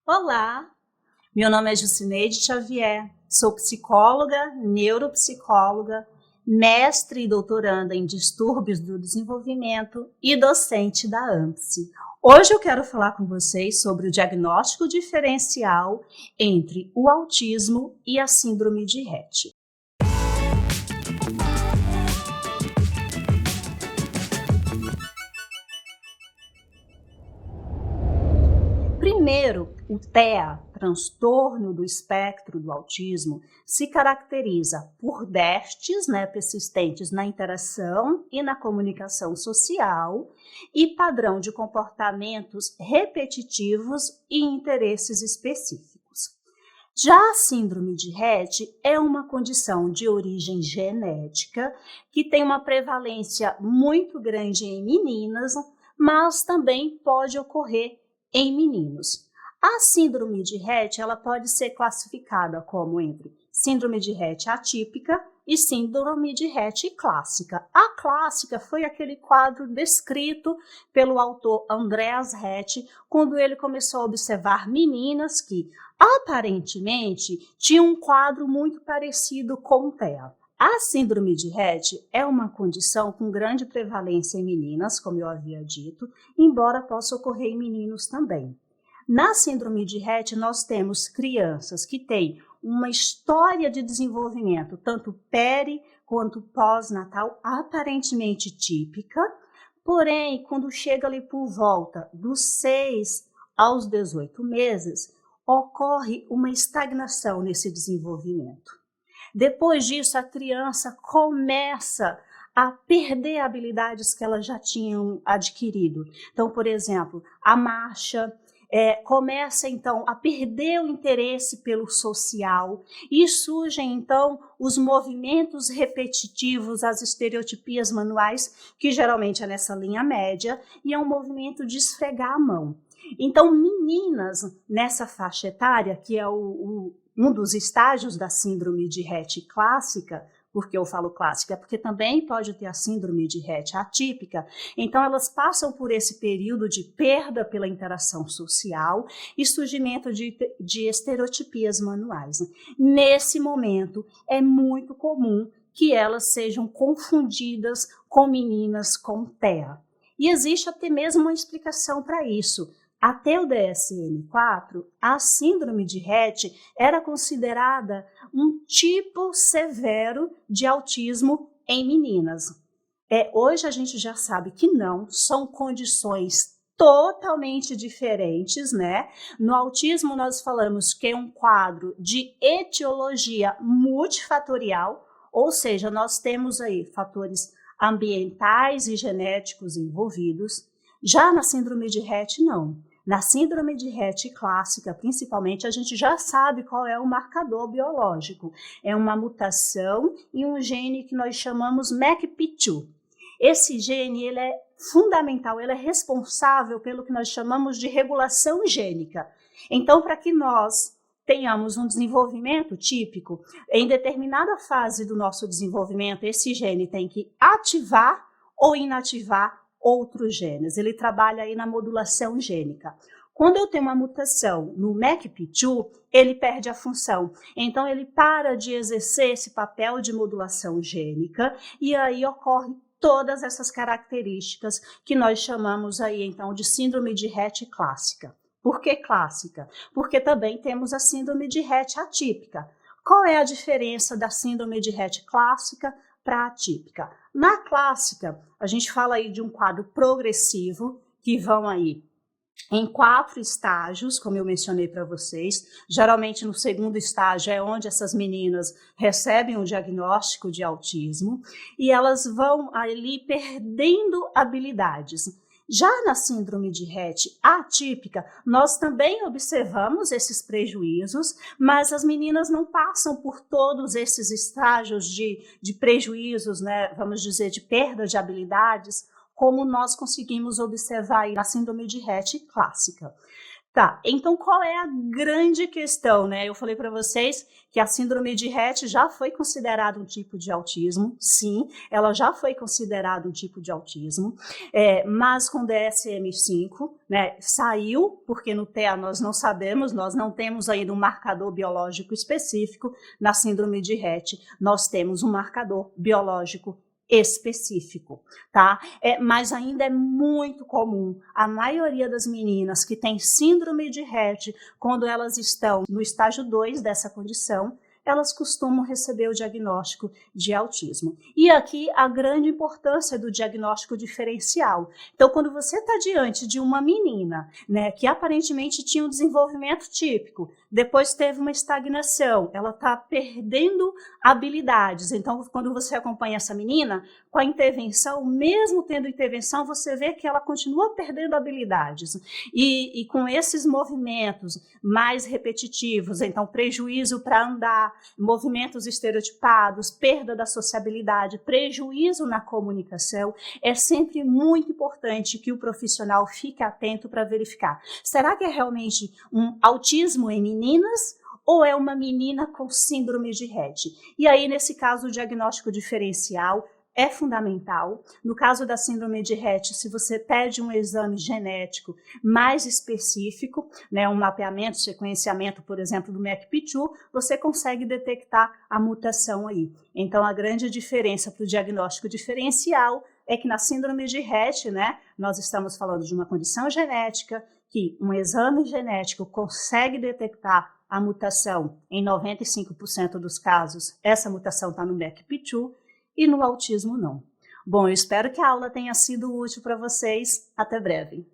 Olá, meu nome é Jucineide Xavier, sou psicóloga, neuropsicóloga, mestre e doutoranda em distúrbios do desenvolvimento e docente da AMPSE. Hoje eu quero falar com vocês sobre o diagnóstico diferencial entre o autismo e a síndrome de Rett. Primeiro, o TEA, transtorno do espectro do autismo, se caracteriza por déficits persistentes na interação e na comunicação social e padrão de comportamentos repetitivos e interesses específicos. Já a síndrome de Rett é uma condição de origem genética que tem uma prevalência muito grande em meninas, mas também pode ocorrer em meninos. A síndrome de Rett ela pode ser classificada como entre síndrome de Rett atípica e síndrome de Rett clássica. A clássica foi aquele quadro descrito pelo autor Andreas Rett, quando ele começou a observar meninas que aparentemente tinham um quadro muito parecido com o TEA. A síndrome de Rett é uma condição com grande prevalência em meninas, como eu havia dito, embora possa ocorrer em meninos também. Na síndrome de Rett, nós temos crianças que têm uma história de desenvolvimento, tanto peri quanto pós-natal, aparentemente típica, porém, quando chega ali por volta dos 6 aos 18 meses, ocorre uma estagnação nesse desenvolvimento. Depois disso, a criança começa a perder habilidades que elas já tinham adquirido. Então, por exemplo, a marcha começa, então, a perder o interesse pelo social e surgem, então, os movimentos repetitivos, as estereotipias manuais, que geralmente é nessa linha média, e é um movimento de esfregar a mão. Então, meninas nessa faixa etária, que é um dos estágios da síndrome de Rett clássica, porque eu falo clássica, porque também pode ter a síndrome de Rett atípica, então elas passam por esse período de perda pela interação social e surgimento de estereotipias manuais. Nesse momento, é muito comum que elas sejam confundidas com meninas com TEA. E existe até mesmo uma explicação para isso. Até o DSM-4, a síndrome de Rett era considerada um tipo severo de autismo em meninas. Hoje a gente já sabe que não, são condições totalmente diferentes, né? No autismo nós falamos que é um quadro de etiologia multifatorial, ou seja, nós temos aí fatores ambientais e genéticos envolvidos. Já na síndrome de Rett, não. Na síndrome de Rett clássica, principalmente, a gente já sabe qual é o marcador biológico. É uma mutação em um gene que nós chamamos MECP2. Esse gene ele é fundamental, ele é responsável pelo que nós chamamos de regulação gênica. Então, para que nós tenhamos um desenvolvimento típico, em determinada fase do nosso desenvolvimento, esse gene tem que ativar ou inativar outros genes. Ele trabalha aí na modulação gênica. Quando eu tenho uma mutação no MECP2, ele perde a função. Então, ele para de exercer esse papel de modulação gênica e aí ocorre todas essas características que nós chamamos aí, então, de síndrome de Rett clássica. Por que clássica? Porque também temos a síndrome de Rett atípica. Qual é a diferença da síndrome de Rett clássica para atípica? Na clássica, a gente fala aí de um quadro progressivo, que vão aí em 4 estágios, como eu mencionei para vocês. Geralmente no segundo estágio é onde essas meninas recebem o diagnóstico de autismo e elas vão ali perdendo habilidades. Já na síndrome de Rett atípica, nós também observamos esses prejuízos, mas as meninas não passam por todos esses estágios de prejuízos, né, vamos dizer, de perda de habilidades, como nós conseguimos observar aí na síndrome de Rett clássica. Tá, então qual é a grande questão, né? Eu falei para vocês que a síndrome de Rett já foi considerada um tipo de autismo, sim, ela já foi considerada um tipo de autismo, mas com DSM-5, né, saiu, porque no TEA nós não sabemos, nós não temos ainda um marcador biológico específico. Na síndrome de Rett, nós temos um marcador biológico específico, tá? Mas ainda é muito comum a maioria das meninas que têm síndrome de Rett, quando elas estão no estágio 2 dessa condição, elas costumam receber o diagnóstico de autismo. E aqui a grande importância do diagnóstico diferencial. Então, quando você está diante de uma menina, né, que aparentemente tinha um desenvolvimento típico, depois teve uma estagnação, ela está perdendo habilidades. Então, quando você acompanha essa menina, com a intervenção, mesmo tendo intervenção, você vê que ela continua perdendo habilidades. E com esses movimentos mais repetitivos, então prejuízo para andar, movimentos estereotipados, perda da sociabilidade, prejuízo na comunicação, é sempre muito importante que o profissional fique atento para verificar. Será que é realmente um autismo em meninas? Ou é uma menina com síndrome de Rett? E aí, nesse caso, o diagnóstico diferencial é fundamental. No caso da síndrome de Rett, se você pede um exame genético mais específico, né, um mapeamento, sequenciamento, por exemplo, do MECP2, você consegue detectar a mutação aí. Então, a grande diferença para o diagnóstico diferencial é que na síndrome de Rett, né, nós estamos falando de uma condição genética que um exame genético consegue detectar a mutação em 95% dos casos. Essa mutação está no MECP2, e no autismo não. Bom, eu espero que a aula tenha sido útil para vocês. Até breve.